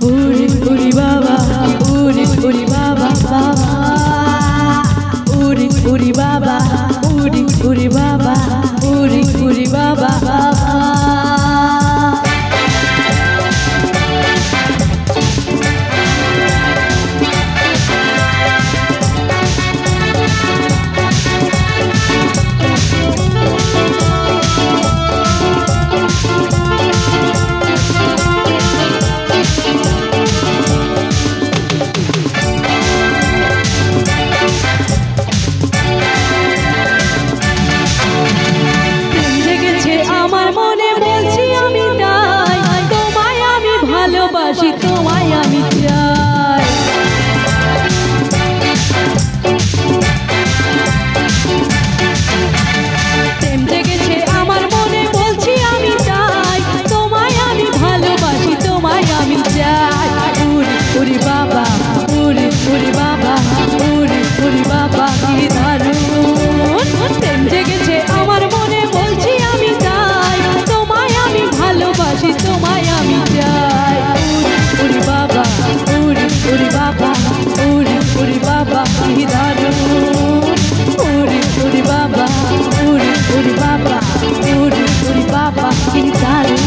Uri uri baba, uri baba baba. Uri baba, uri baba, uri baba baba. তোমায় আমি চাই প্রেম জেগেছে আমার মনে বলছি আমি চাই তোমায় আমি ভালোবাসি তোমায় আমি চাই উরি বাবা উরি বাবা উরি বাবা কি দারুণ প্রেম জেগেছে আমার মনে বলছি আমি চাই তোমায় আমি ভালোবাসি তোমায় আমি চাই Uri baba, uri baba, uri baba, ki darun. Uri baba, uri baba, uri baba, ki darun.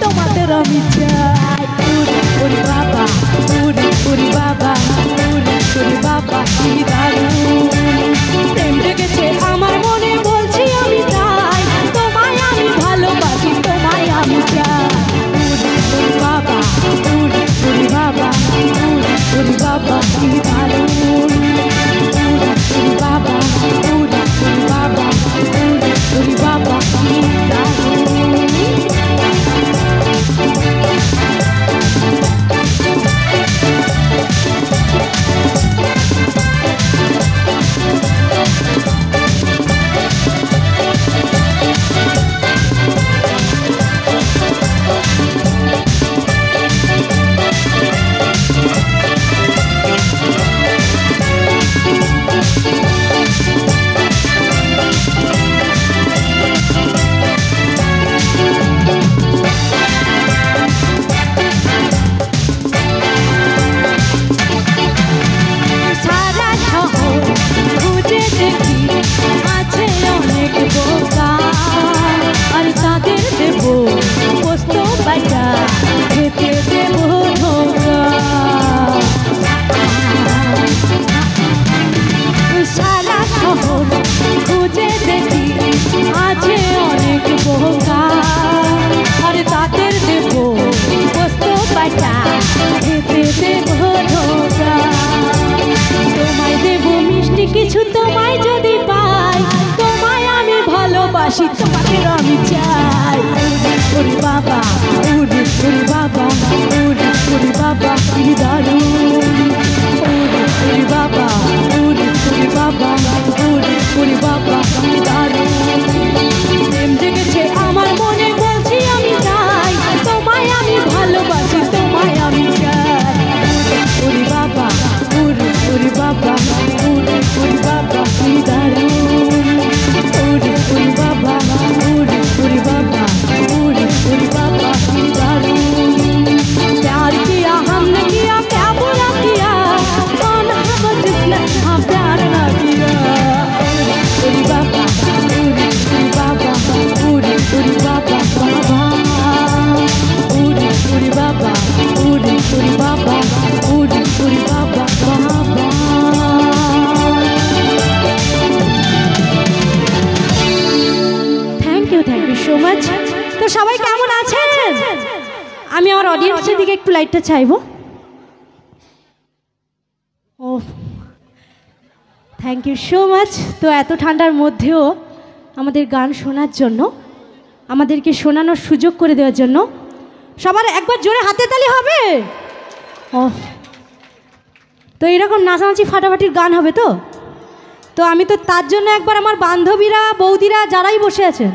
তোমাদের আমি চাই উরি বাবা উরি বাবা উরি বাবা কি দারুণ প্রেম জেগেছে আমার মনে বলছি আমি চাই তোমায় আমি ভালোবাসি তোমায় আমি চাই উরি বাবা উরি বাবা উরি বাবা কি দারুণ উরি বাবা উরি বাবা উরি বাবা কি দারুণ কিছু তোমায় যদি পাই তোমায় আমি ভালোবাসি তোমাদের আমি চাই উরি বাবা উরি বাবা উরি বাবা কি দারুণ উরি বাবা উরি বাবা উরি বাবা কি দারুণ প্রেম জেগেছে আমার মনে বলছি আমি চাই তোমায় আমি ভালোবাসি তোমায় আমি চাই উরি বাবা উরি বাবা উরি বাবা কি দারুণ উরি বাবা উরি বাবা উরি বাবা কি দারুণ থ্যাংক ইউ সো মাচ। তো সবাই কেমন আছেন? আমি আমার অডিয়েন্সের দিকে একটু লাইটটা চাইবো। ও থ্যাংক ইউ সো মাচ। তো এত ঠান্ডার মধ্যেও আমাদের গান শোনার জন্য, আমাদেরকে শোনানোর সুযোগ করে দেওয়ার জন্য সবার একবার জোরে হাতে তালি হবে। ও তো এরকম নাচানাচি ফাটাফাটির গান হবে তো? তো আমি তো তার জন্য একবার আমার বান্ধবীরা বৌদিরা যারাই বসে আছেন